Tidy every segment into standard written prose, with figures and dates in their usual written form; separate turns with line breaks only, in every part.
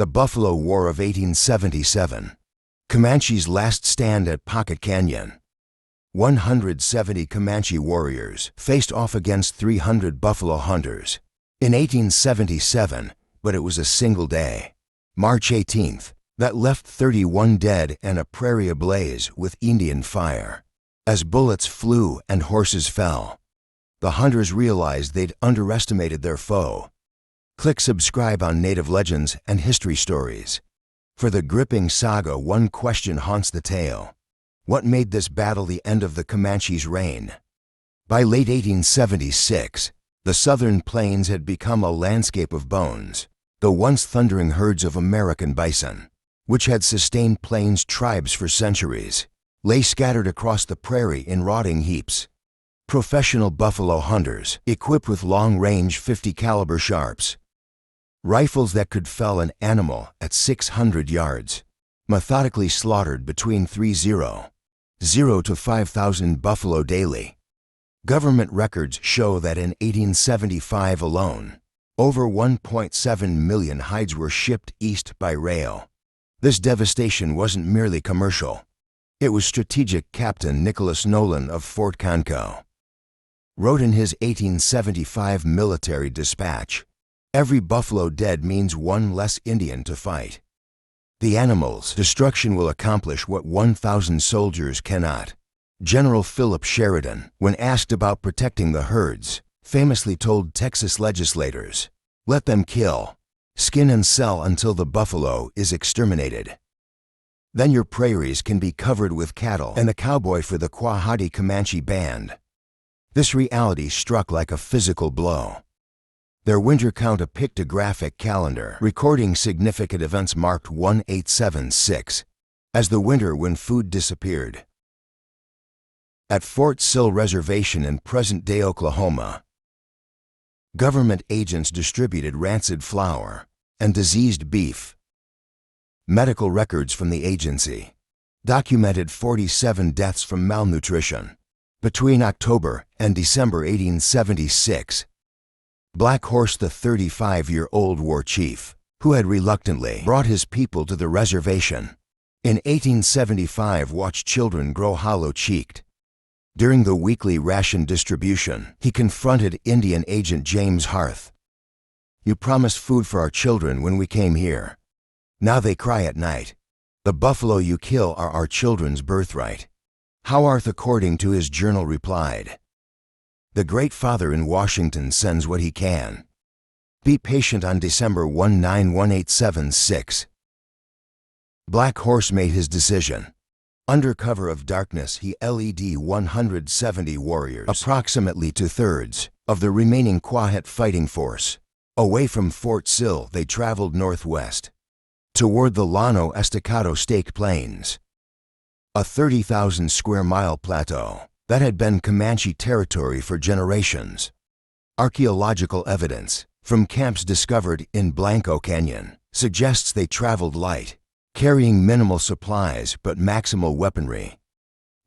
The Buffalo War of 1877. Comanche's last stand at Pocket Canyon. 170 Comanche warriors faced off against 300 buffalo hunters in 1877, but it was a single day, March 18th, that left 31 dead and a prairie ablaze with Indian fire. As bullets flew and horses fell, the hunters realized they'd underestimated their foe. Click subscribe on Native Legends and History Stories. For the gripping saga, one question haunts the tale. What made this battle the end of the Comanches' reign? By late 1876, the southern plains had become a landscape of bones. The once thundering herds of American bison, which had sustained plains tribes for centuries, lay scattered across the prairie in rotting heaps. Professional buffalo hunters, equipped with long-range .50 caliber sharps, rifles that could fell an animal at 600 yards, methodically slaughtered between 3,000 to 5,000 buffalo daily. Government records show that in 1875 alone, over 1.7 million hides were shipped east by rail. This devastation wasn't merely commercial. It was strategic. Captain Nicholas Nolan of Fort Conco wrote in his 1875 military dispatch, "Every buffalo dead means one less Indian to fight. The animal's destruction will accomplish what 1,000 soldiers cannot." General Philip Sheridan, when asked about protecting the herds, famously told Texas legislators, "Let them kill, skin and sell until the buffalo is exterminated. Then your prairies can be covered with cattle and the cowboy for the Quahati Comanche band." This reality struck like a physical blow. Their winter count, a pictographic calendar recording significant events, marked 1876 as the winter when food disappeared. At Fort Sill Reservation in present-day Oklahoma, government agents distributed rancid flour and diseased beef. Medical records from the agency documented 47 deaths from malnutrition between October and December 1876. Black Horse, the 35-year-old war chief, who had reluctantly brought his people to the reservation in 1875, watched children grow hollow-cheeked. During the weekly ration distribution, he confronted Indian agent James Harth. "You promised food for our children when we came here. Now they cry at night. The buffalo you kill are our children's birthright." Howarth, according to his journal, replied, "The Great Father in Washington sends what he can. Be patient." On December 19, 1876, Black Horse made his decision. Under cover of darkness, he led 170 warriors, approximately 2/3 of the remaining Quahati fighting force. Away from Fort Sill, they traveled northwest toward the Llano Estacado Stake Plains, a 30,000 square mile plateau that had been Comanche territory for generations. Archaeological evidence from camps discovered in Blanco Canyon suggests they traveled light, carrying minimal supplies but maximal weaponry.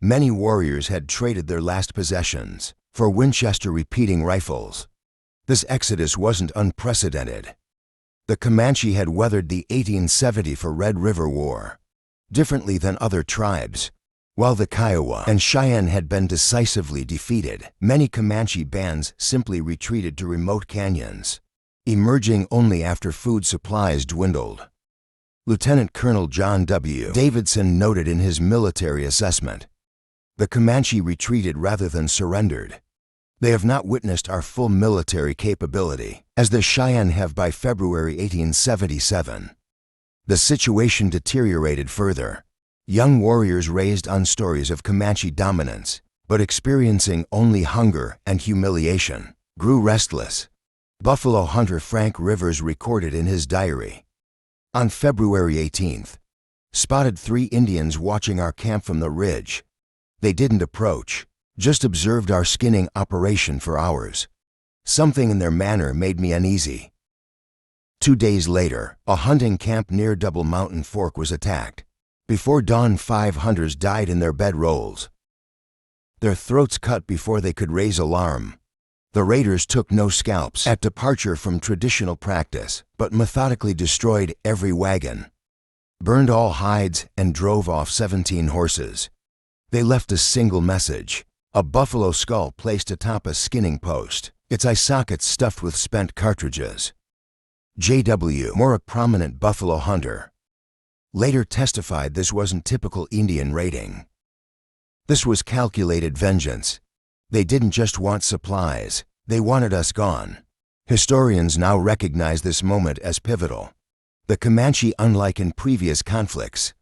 Many warriors had traded their last possessions for Winchester repeating rifles. This exodus wasn't unprecedented. The Comanche had weathered the 1874 Red River War differently than other tribes. While the Kiowa and Cheyenne had been decisively defeated, many Comanche bands simply retreated to remote canyons, emerging only after food supplies dwindled. Lieutenant Colonel John W. Davidson noted in his military assessment, "The Comanche retreated rather than surrendered. They have not witnessed our full military capability, as the Cheyenne have by February 1877. The situation deteriorated further. Young warriors raised on stories of Comanche dominance, but experiencing only hunger and humiliation, grew restless." Buffalo hunter Frank Rivers recorded in his diary, "On February 18th, spotted 3 Indians watching our camp from the ridge. They didn't approach, just observed our skinning operation for hours. Something in their manner made me uneasy." 2 days later, a hunting camp near Double Mountain Fork was attacked. Before dawn, 5 hunters died in their bedrolls, their throats cut before they could raise alarm. The raiders took no scalps at departure from traditional practice, but methodically destroyed every wagon, burned all hides, and drove off 17 horses. They left a single message: a buffalo skull placed atop a skinning post, its eye sockets stuffed with spent cartridges. J.W. Moore, a prominent buffalo hunter, later testified this wasn't typical Indian raiding. This was calculated vengeance. They didn't just want supplies, they wanted us gone. Historians now recognize this moment as pivotal. The Comanche, unlike in previous conflicts,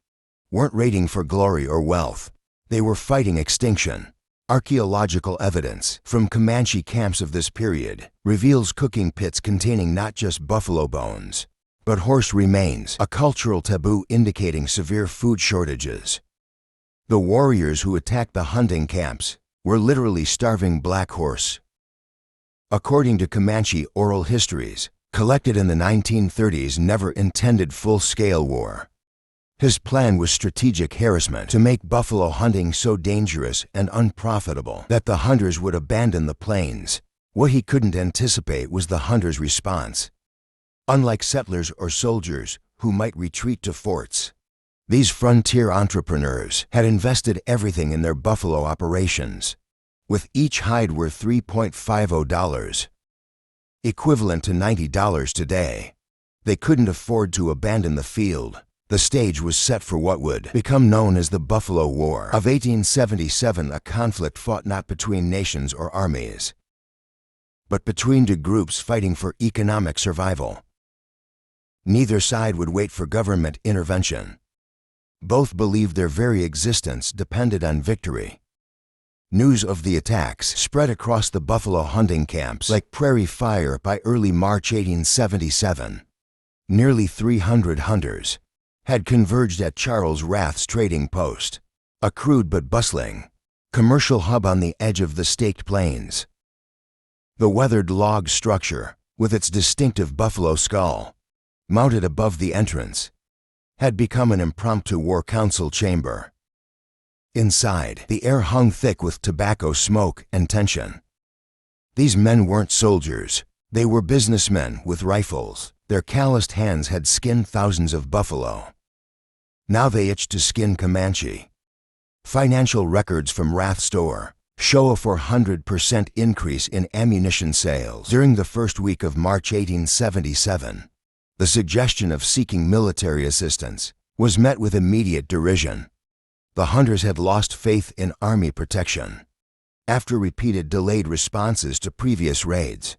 weren't raiding for glory or wealth. They were fighting extinction. Archaeological evidence from Comanche camps of this period reveals cooking pits containing not just buffalo bones, but horse remains, a cultural taboo indicating severe food shortages. The warriors who attacked the hunting camps were literally starving black horse. According to Comanche oral histories, collected in the 1930s, never intended full-scale war. His plan was strategic harassment to make buffalo hunting so dangerous and unprofitable that the hunters would abandon the plains. What he couldn't anticipate was the hunters' response. Unlike settlers or soldiers who might retreat to forts, these frontier entrepreneurs had invested everything in their buffalo operations, with each hide worth $3.50, equivalent to $90 today. They couldn't afford to abandon the field. The stage was set for what would become known as the Buffalo War of 1877, a conflict fought not between nations or armies, but between two groups fighting for economic survival. Neither side would wait for government intervention. Both believed their very existence depended on victory. News of the attacks spread across the buffalo hunting camps like prairie fire by early March 1877. Nearly 300 hunters had converged at Charles Rath's trading post, a crude but bustling commercial hub on the edge of the Staked Plains. The weathered log structure, with its distinctive buffalo skull mounted above the entrance, had become an impromptu war council chamber. Inside, the air hung thick with tobacco smoke and tension. These men weren't soldiers. They were businessmen with rifles. Their calloused hands had skinned thousands of buffalo. Now they itched to skin Comanche. Financial records from Rath's store show a 400% increase in ammunition sales during the first week of March 1877. The suggestion of seeking military assistance was met with immediate derision. The hunters had lost faith in army protection after repeated delayed responses to previous raids.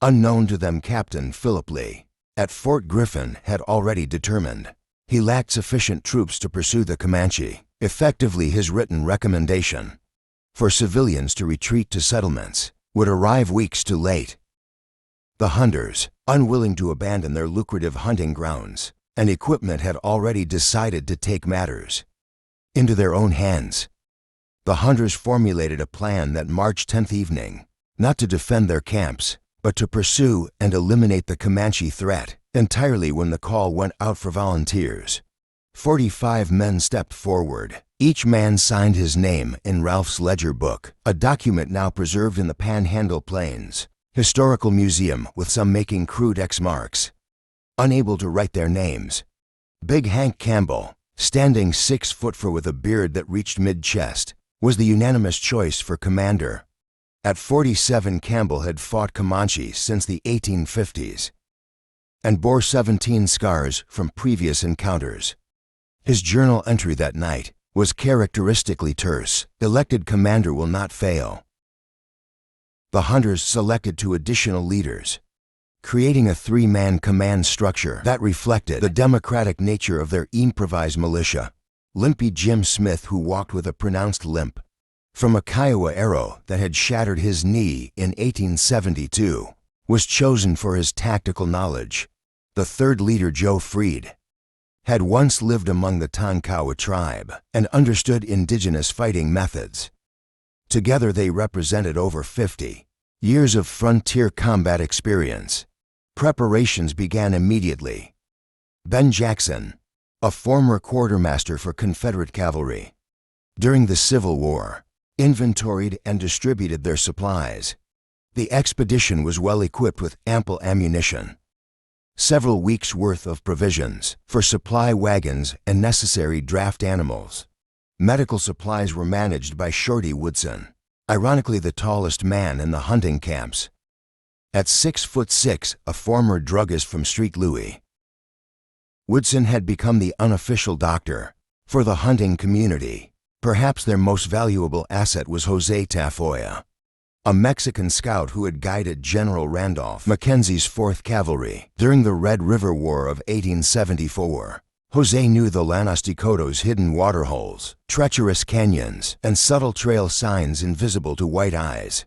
Unknown to them, Captain Philip Lee at Fort Griffin had already determined he lacked sufficient troops to pursue the Comanche. Effectively, his written recommendation for civilians to retreat to settlements would arrive weeks too late. The hunters, unwilling to abandon their lucrative hunting grounds and equipment, had already decided to take matters into their own hands. The hunters formulated a plan that March 10th evening, not to defend their camps, but to pursue and eliminate the Comanche threat entirely. When the call went out for volunteers, 45 men stepped forward. Each man signed his name in Ralph's ledger book, a document now preserved in the Panhandle Plains Historical Museum, with some making crude X marks. Unable to write their names, Big Hank Campbell, standing 6'4" with a beard that reached mid-chest, was the unanimous choice for commander. At 47, Campbell had fought Comanche since the 1850s and bore 17 scars from previous encounters. His journal entry that night was characteristically terse: "Elected commander will not fail." The hunters selected 2 additional leaders, creating a 3-man command structure that reflected the democratic nature of their improvised militia. Limpy Jim Smith, who walked with a pronounced limp from a Kiowa arrow that had shattered his knee in 1872, was chosen for his tactical knowledge. The 3rd leader, Joe Freed, had once lived among the Tonkawa tribe and understood indigenous fighting methods. Together they represented over 50 years of frontier combat experience. Preparations began immediately. Ben Jackson, a former quartermaster for Confederate cavalry during the Civil War, inventoried and distributed their supplies. The expedition was well equipped with ample ammunition, several weeks' worth of provisions for supply wagons and necessary draft animals. Medical supplies were managed by Shorty Woodson, ironically the tallest man in the hunting camps. At 6'6", a former druggist from Street Louis, Woodson had become the unofficial doctor for the hunting community. Perhaps their most valuable asset was Jose Tafoya, a Mexican scout who had guided General Randolph Mackenzie's 4th Cavalry during the Red River War of 1874. Jose knew the Llanos de Coto's hidden waterholes, treacherous canyons, and subtle trail signs invisible to white eyes.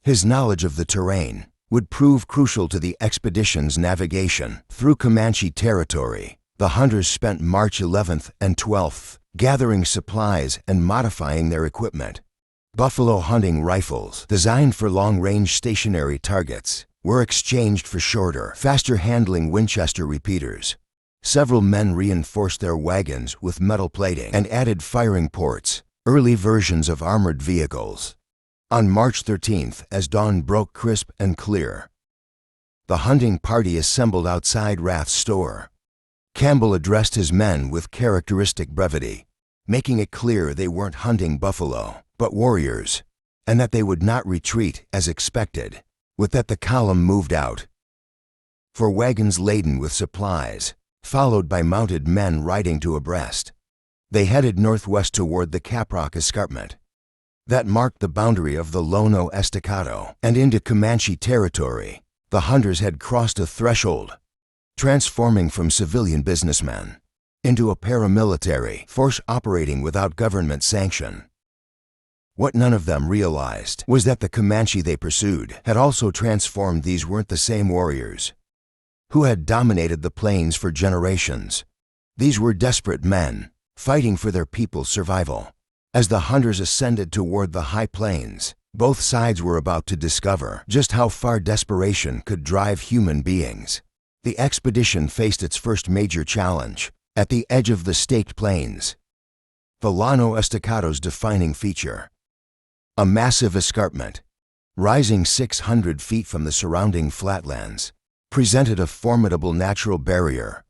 His knowledge of the terrain would prove crucial to the expedition's navigation through Comanche territory. The hunters spent March 11th and 12th gathering supplies and modifying their equipment. Buffalo hunting rifles, designed for long-range stationary targets, were exchanged for shorter, faster-handling Winchester repeaters. Several men reinforced their wagons with metal plating and added firing ports, early versions of armored vehicles. On March 13th, as dawn broke crisp and clear, the hunting party assembled outside Rath's store. Campbell addressed his men with characteristic brevity, making it clear they weren't hunting buffalo, but warriors, and that they would not retreat as expected. With that, the column moved out for wagons laden with supplies, followed by mounted men riding two abreast. They headed northwest toward the Caprock Escarpment that marked the boundary of the Lono Estacado and into Comanche territory. The hunters had crossed a threshold, transforming from civilian businessmen into a paramilitary force operating without government sanction. What none of them realized was that the Comanche they pursued had also transformed. These weren't the same warriors who had dominated the plains for generations. These were desperate men fighting for their people's survival. As the hunters ascended toward the high plains, both sides were about to discover just how far desperation could drive human beings. The expedition faced its first major challenge at the edge of the Staked Plains, the Llano Estacado's defining feature. A massive escarpment, rising 600 feet from the surrounding flatlands, presented a formidable natural barrier.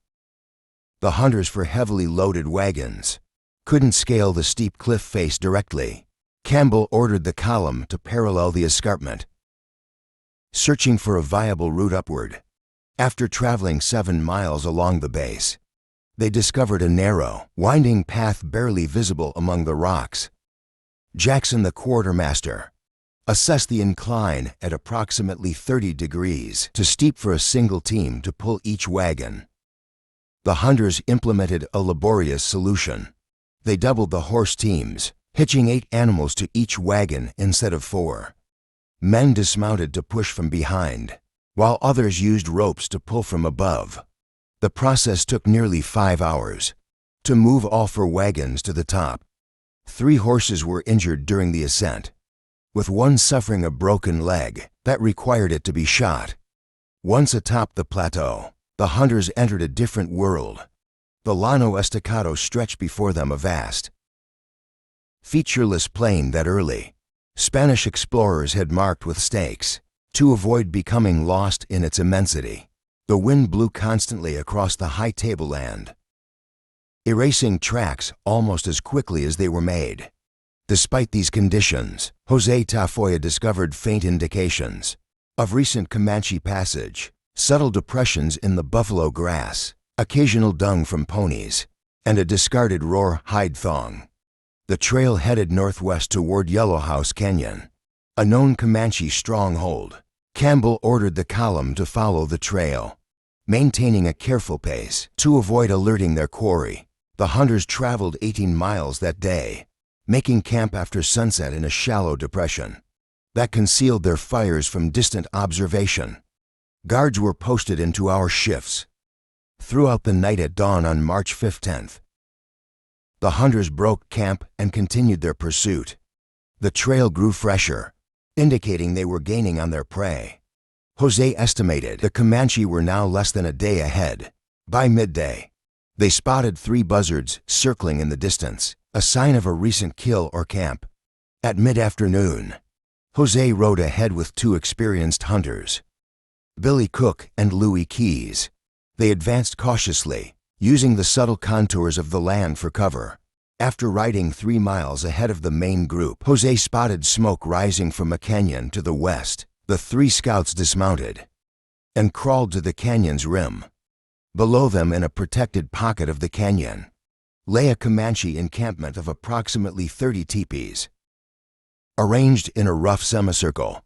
The hunters for heavily loaded wagons couldn't scale the steep cliff face directly. Campbell ordered the column to parallel the escarpment, searching for a viable route upward. After traveling 7 miles along the base, they discovered a narrow, winding path barely visible among the rocks. Jackson, the quartermaster, assessed the incline at approximately 30 degrees, too steep for a single team to pull each wagon. The hunters implemented a laborious solution. They doubled the horse teams, hitching 8 animals to each wagon instead of 4. Men dismounted to push from behind, while others used ropes to pull from above. The process took nearly 5 hours to move all 4 wagons to the top. 3 horses were injured during the ascent, with one suffering a broken leg that required it to be shot. Once atop the plateau, the hunters entered a different world. The Llano Estacado stretched before them, a vast, featureless plain that early Spanish explorers had marked with stakes to avoid becoming lost in its immensity. The wind blew constantly across the high tableland, erasing tracks almost as quickly as they were made. Despite these conditions, Jose Tafoya discovered faint indications of recent Comanche passage, subtle depressions in the buffalo grass, occasional dung from ponies, and a discarded raw hide thong. The trail headed northwest toward Yellow House Canyon, a known Comanche stronghold. Campbell ordered the column to follow the trail, maintaining a careful pace to avoid alerting their quarry. The hunters traveled 18 miles that day, making camp after sunset in a shallow depression that concealed their fires from distant observation. Guards were posted in 2-hour shifts throughout the night. At dawn on March 15th, the hunters broke camp and continued their pursuit. The trail grew fresher, indicating they were gaining on their prey. Jose estimated the Comanche were now less than a day ahead. By midday, they spotted 3 buzzards circling in the distance, a sign of a recent kill or camp. At mid-afternoon, Jose rode ahead with two experienced hunters, Billy Cook and Louis Keyes. They advanced cautiously, using the subtle contours of the land for cover. After riding 3 miles ahead of the main group, Jose spotted smoke rising from a canyon to the west. The 3 scouts dismounted and crawled to the canyon's rim. Below them, in a protected pocket of the canyon, lay a Comanche encampment of approximately 30 teepees. Arranged in a rough semicircle,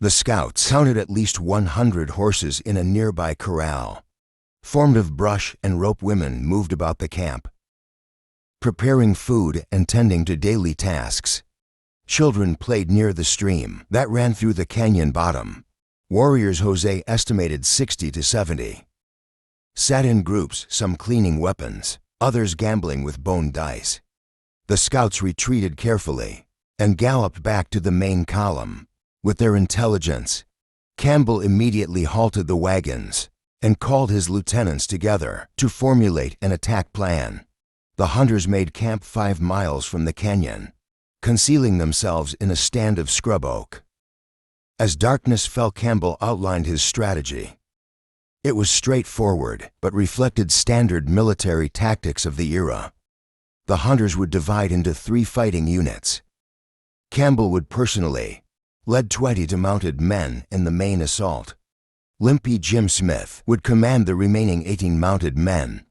the scouts counted at least 100 horses in a nearby corral. Formed of brush and rope, women moved about the camp, preparing food and tending to daily tasks. Children played near the stream that ran through the canyon bottom. Warriors, Jose estimated 60 to 70, sat in groups, some cleaning weapons, others gambling with bone dice. The scouts retreated carefully and galloped back to the main column. With their intelligence, Campbell immediately halted the wagons and called his lieutenants together to formulate an attack plan. The hunters made camp 5 miles from the canyon, concealing themselves in a stand of scrub oak. As darkness fell, Campbell outlined his strategy. It was straightforward, but reflected standard military tactics of the era. The hunters would divide into 3 fighting units. Campbell would personally lead 20 to mounted men in the main assault. Limpy Jim Smith would command the remaining 18 mounted men,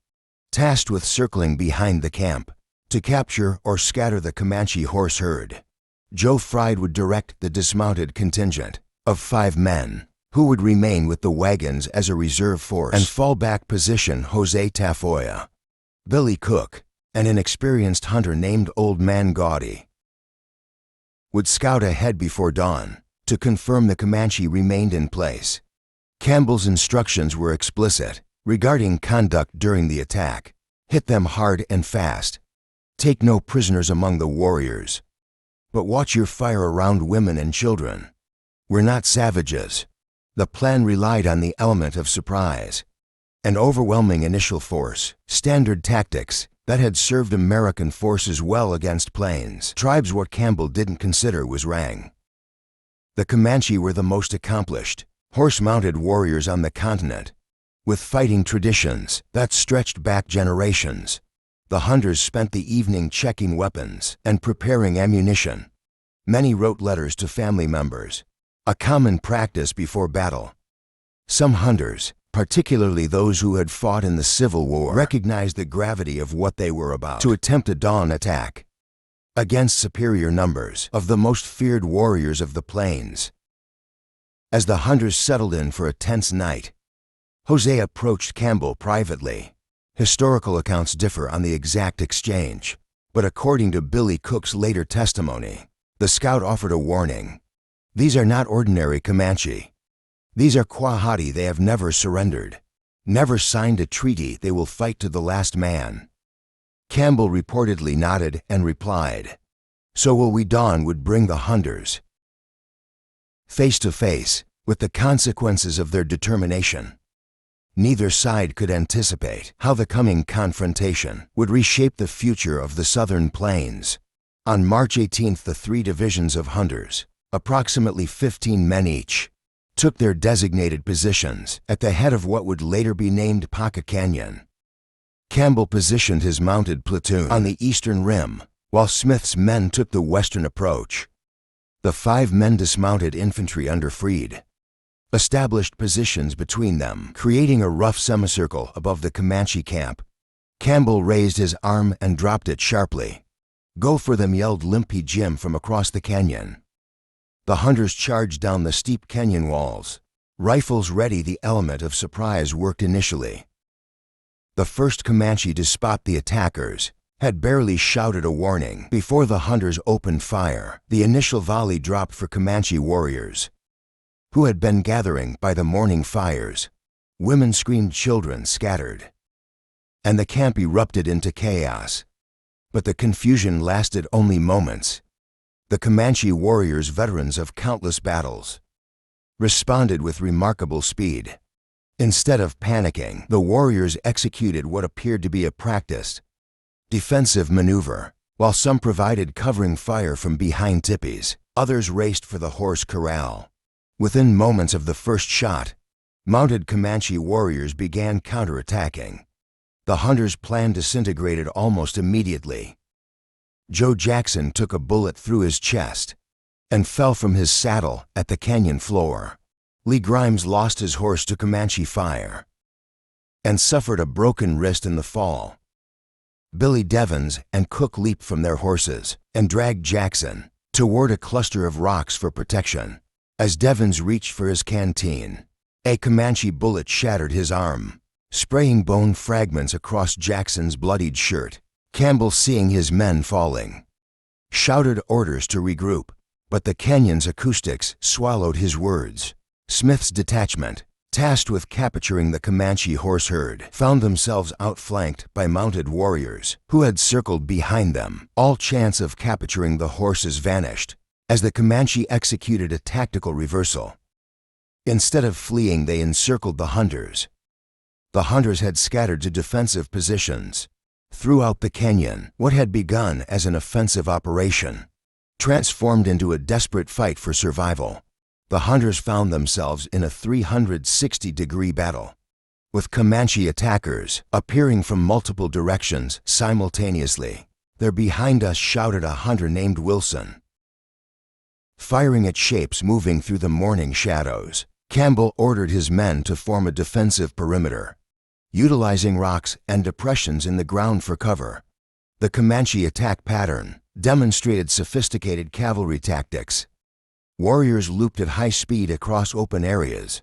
tasked with circling behind the camp to capture or scatter the Comanche horse herd. Joe Fried would direct the dismounted contingent of 5 men, who would remain with the wagons as a reserve force and fallback position. Jose Tafoya, Billy Cook, and an experienced hunter named Old Man Gaudy would scout ahead before dawn to confirm the Comanche remained in place. Campbell's instructions were explicit regarding conduct during the attack. Hit them hard and fast. Take no prisoners among the warriors, but watch your fire around women and children. We're not savages. The plan relied on the element of surprise, an overwhelming initial force, standard tactics that had served American forces well against Plains tribes. What Campbell didn't consider was rang. The Comanche were the most accomplished, horse-mounted warriors on the continent, with fighting traditions that stretched back generations. The hunters spent the evening checking weapons and preparing ammunition. Many wrote letters to family members, a common practice before battle. Some hunters, particularly those who had fought in the Civil War, recognized the gravity of what they were about to attempt a dawn attack against superior numbers of the most feared warriors of the plains. As the hunters settled in for a tense night, Jose approached Campbell privately. Historical accounts differ on the exact exchange, but according to Billy Cook's later testimony, the scout offered a warning. These are not ordinary Comanche. These are Quahati. They have never surrendered, never signed a treaty. They will fight to the last man. Campbell reportedly nodded and replied, "So will we." Dawn would bring the hunters face to face with the consequences of their determination. Neither side could anticipate how the coming confrontation would reshape the future of the southern plains. On March 18th, the 3 divisions of hunters, approximately 15 men each, took their designated positions at the head of what would later be named Pocket Canyon. Campbell positioned his mounted platoon on the eastern rim, while Smith's men took the western approach. The 5 men dismounted infantry under Fried established positions between them, creating a rough semicircle above the Comanche camp. Campbell raised his arm and dropped it sharply. "Go for them," yelled Limpy Jim from across the canyon. The hunters charged down the steep canyon walls, rifles ready. The element of surprise worked initially. The first Comanche to spot the attackers had barely shouted a warning before the hunters opened fire. The initial volley dropped for Comanche warriors who had been gathering by the morning fires. Women screamed, children scattered, and the camp erupted into chaos. But the confusion lasted only moments. The Comanche warriors, veterans of countless battles, responded with remarkable speed. Instead of panicking, the warriors executed what appeared to be a practiced defensive maneuver. While some provided covering fire from behind teepees, Others raced for the horse corral. Within moments of the first shot, mounted Comanche warriors began counterattacking. The hunters' plan disintegrated almost immediately. Joe Jackson took a bullet through his chest and fell from his saddle at the canyon floor. Lee Grimes lost his horse to Comanche fire and suffered a broken wrist in the fall. Billy Devens and Cook leaped from their horses and dragged Jackson toward a cluster of rocks for protection. As Devens reached for his canteen, a Comanche bullet shattered his arm, spraying bone fragments across Jackson's bloodied shirt. Campbell, seeing his men falling, shouted orders to regroup, but the canyon's acoustics swallowed his words. Smith's detachment, tasked with capturing the Comanche horse herd, found themselves outflanked by mounted warriors who had circled behind them. All chance of capturing the horses vanished as the Comanche executed a tactical reversal. Instead of fleeing, they encircled the hunters. The hunters had scattered to defensive positions throughout the canyon. What had begun as an offensive operation transformed into a desperate fight for survival. The hunters found themselves in a 360-degree battle, with Comanche attackers appearing from multiple directions simultaneously. "They're behind us," shouted a hunter named Wilson. Firing at shapes moving through the morning shadows, Campbell ordered his men to form a defensive perimeter, utilizing rocks and depressions in the ground for cover. The Comanche attack pattern demonstrated sophisticated cavalry tactics. Warriors looped at high speed across open areas,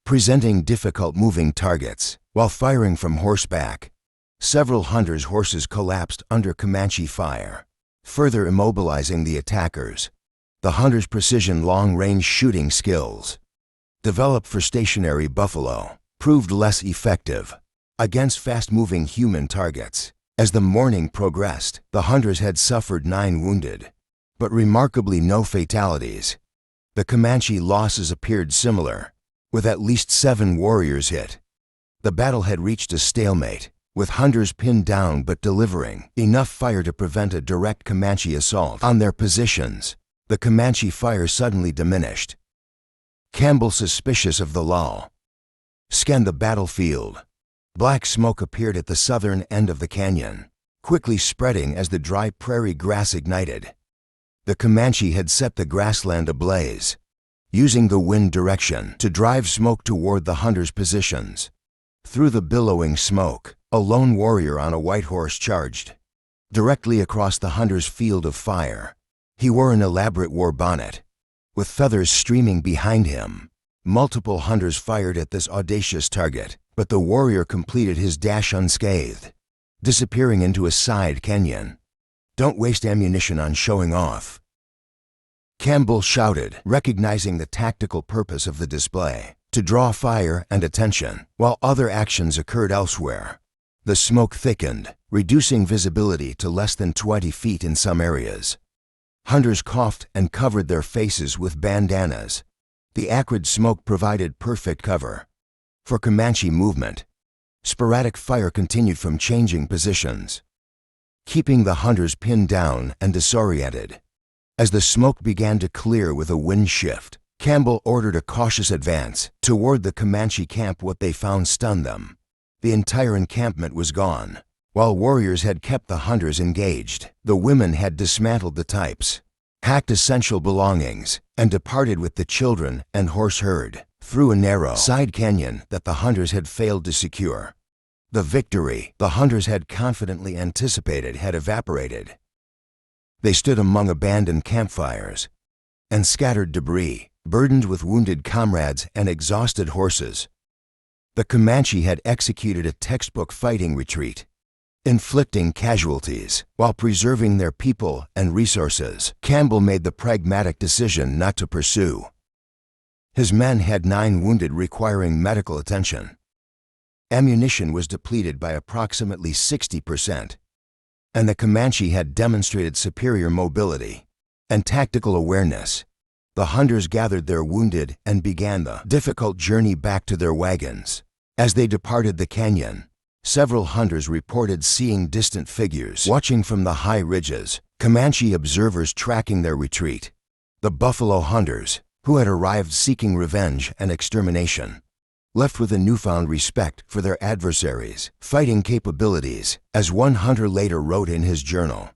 presenting difficult moving targets while firing from horseback. Several hunters' horses collapsed under Comanche fire, further immobilizing the attackers. The hunters' precision long-range shooting skills, developed for stationary buffalo, proved less effective against fast-moving human targets. As the morning progressed, the hunters had suffered 9 wounded, but remarkably no fatalities. The Comanche losses appeared similar, with at least 7 warriors hit. The battle had reached a stalemate, with hunters pinned down but delivering enough fire to prevent a direct Comanche assault on their positions. The Comanche fire suddenly diminished. Campbell, suspicious of the lull, scanned the battlefield. Black smoke appeared at the southern end of the canyon, quickly spreading as the dry prairie grass ignited. The Comanche had set the grassland ablaze, using the wind direction to drive smoke toward the hunters' positions. Through the billowing smoke, a lone warrior on a white horse charged directly across the hunters' field of fire. He wore an elaborate war bonnet, with feathers streaming behind him. Multiple hunters fired at this audacious target, but the warrior completed his dash unscathed, disappearing into a side canyon. "Don't waste ammunition on showing off," Campbell shouted, recognizing the tactical purpose of the display, to draw fire and attention, while other actions occurred elsewhere. The smoke thickened, reducing visibility to less than 20 feet in some areas. Hunters coughed and covered their faces with bandanas. The acrid smoke provided perfect cover for Comanche movement. Sporadic fire continued from changing positions, keeping the hunters pinned down and disoriented. As the smoke began to clear with a wind shift, Campbell ordered a cautious advance toward the Comanche camp. What they found stunned them. The entire encampment was gone. While warriors had kept the hunters engaged, the women had dismantled the types, hacked essential belongings, and departed with the children and horse herd through a narrow side canyon that the hunters had failed to secure. The victory the hunters had confidently anticipated had evaporated. They stood among abandoned campfires and scattered debris, burdened with wounded comrades and exhausted horses. The Comanche had executed a textbook fighting retreat, inflicting casualties while preserving their people and resources. Campbell made the pragmatic decision not to pursue. His men had 9 wounded requiring medical attention. Ammunition was depleted by approximately 60%, and the Comanche had demonstrated superior mobility and tactical awareness. The hunters gathered their wounded and began the difficult journey back to their wagons. As they departed the canyon, several hunters reported seeing distant figures watching from the high ridges, Comanche observers tracking their retreat. The buffalo hunters, who had arrived seeking revenge and extermination, left with a newfound respect for their adversaries' fighting capabilities, as one hunter later wrote in his journal.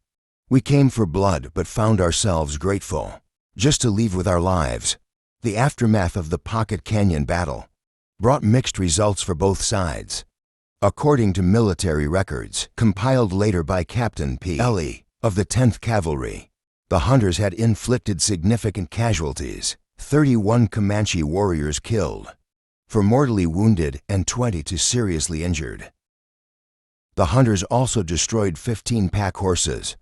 "We came for blood but found ourselves grateful, just to leave with our lives." The aftermath of the Pocket Canyon battle brought mixed results for both sides. According to military records, compiled later by Captain P. Lee of the 10th Cavalry, the hunters had inflicted significant casualties, 31 Comanche warriors killed, 4 mortally wounded, and 22 seriously injured. The hunters also destroyed 15 pack horses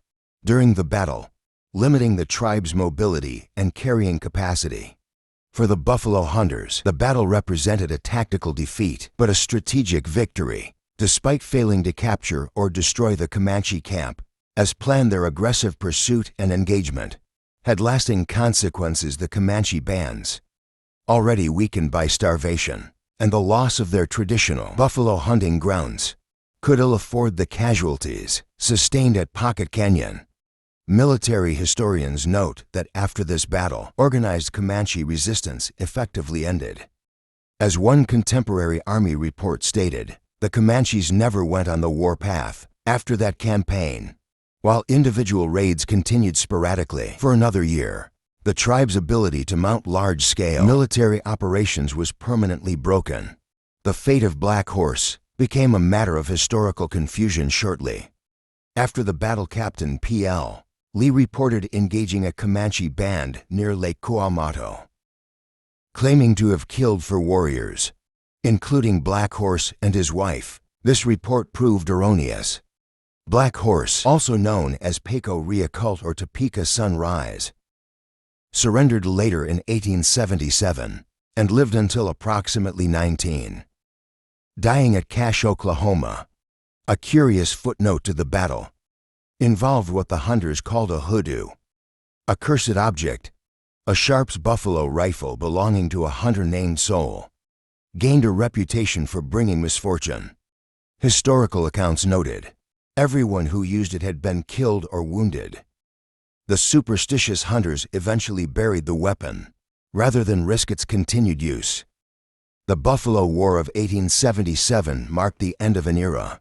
during the battle, limiting the tribe's mobility and carrying capacity. For the buffalo hunters, the battle represented a tactical defeat, but a strategic victory. Despite failing to capture or destroy the Comanche camp, as planned, their aggressive pursuit and engagement had lasting consequences. The Comanche bands, already weakened by starvation and the loss of their traditional buffalo hunting grounds, could ill afford the casualties sustained at Pocket Canyon. Military historians note that after this battle, organized Comanche resistance effectively ended. As one contemporary Army report stated, the Comanches never went on the warpath after that campaign. While individual raids continued sporadically for another year, the tribe's ability to mount large-scale military operations was permanently broken. The fate of Black Horse became a matter of historical confusion shortly. After the battle, Captain P.L. Lee reported engaging a Comanche band near Lake Coamato, claiming to have killed 4 warriors, including Black Horse and his wife. This report proved erroneous. Black Horse, also known as Paco Riacult or Topeka Sunrise, surrendered later in 1877 and lived until approximately 19, dying at Cache, Oklahoma. A curious footnote to the battle involved what the hunters called a hoodoo, a cursed object. A Sharps buffalo rifle belonging to a hunter named Soul gained a reputation for bringing misfortune. Historical accounts noted everyone who used it had been killed or wounded. The superstitious hunters eventually buried the weapon rather than risk its continued use. The Buffalo War of 1877 marked the end of an era.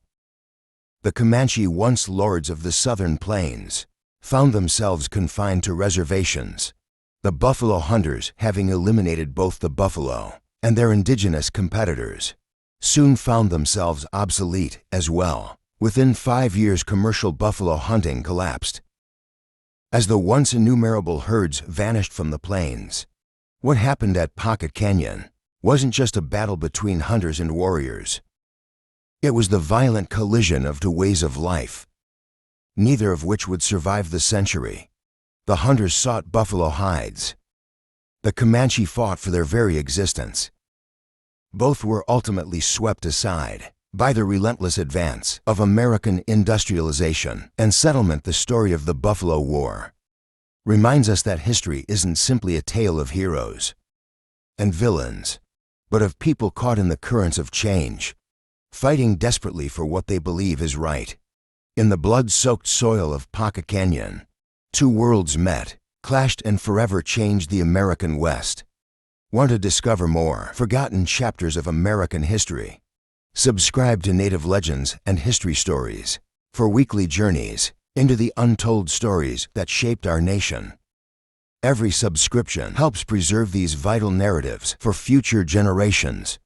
The Comanche, once lords of the southern plains, found themselves confined to reservations. The buffalo hunters, having eliminated both the buffalo and their indigenous competitors, soon found themselves obsolete as well. Within 5 years, commercial buffalo hunting collapsed. As the once innumerable herds vanished from the plains, what happened at Pocket Canyon wasn't just a battle between hunters and warriors. It was the violent collision of 2 ways of life, neither of which would survive the century. The hunters sought buffalo hides. The Comanche fought for their very existence. Both were ultimately swept aside by the relentless advance of American industrialization and settlement. The story of the Buffalo War reminds us that history isn't simply a tale of heroes and villains, but of people caught in the currents of change, fighting desperately for what they believe is right. In the blood-soaked soil of Pocket Canyon, 2 worlds met, clashed, and forever changed the American West. Want to discover more forgotten chapters of American history? Subscribe to Native Legends and History Stories for weekly journeys into the untold stories that shaped our nation. Every subscription helps preserve these vital narratives for future generations.